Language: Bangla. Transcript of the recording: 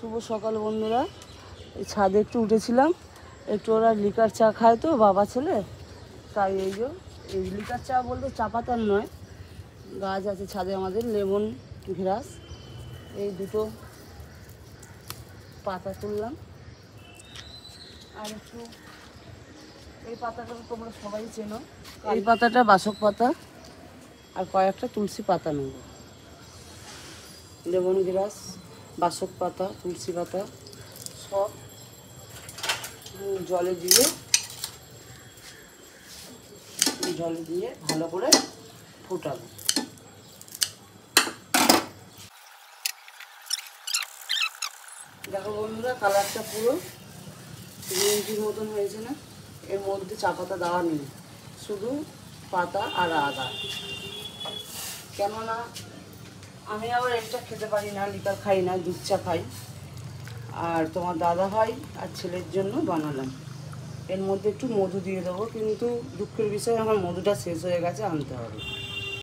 শুভ সকাল বন্ধুরা। এই ছাদে একটু উঠেছিলাম, একটু ওরা লিকার চা খায় তো বাবা ছেলে, তাই এই লিকার চা বলতে চা পাতার নয়, গাছ আছে ছাদে আমাদের লেমন গ্রাস, এই দুটো পাতা তুললাম। আর একটু এই পাতাটা তো তোমরা সবাই চেনো, এই পাতাটা বাসক পাতা, আর কয়েকটা তুলসী পাতা নেব। লেমন গ্রাস, বাসক পাতা, তুলসী পাতা সব জলে দিয়ে ভালো করে ফোটাবো। দেখো বন্ধুরা, কালারটা পুরো গ্রিন টির মতন হয়েছে না? এর মধ্যে চা পাতা দেওয়া নেই, শুধু পাতা আর আদা। কেননা আমি আবার এটা খেতে পারি না, লিকার খাই না, দুধ চা খাই। আর তোমার দাদা ভাই আর ছেলের জন্য বানালাম। এর মধ্যে একটু মধু দিয়ে দেবো, কিন্তু দুঃখের বিষয় আমার মধুটা শেষ হয়ে গেছে, আনতে হবে।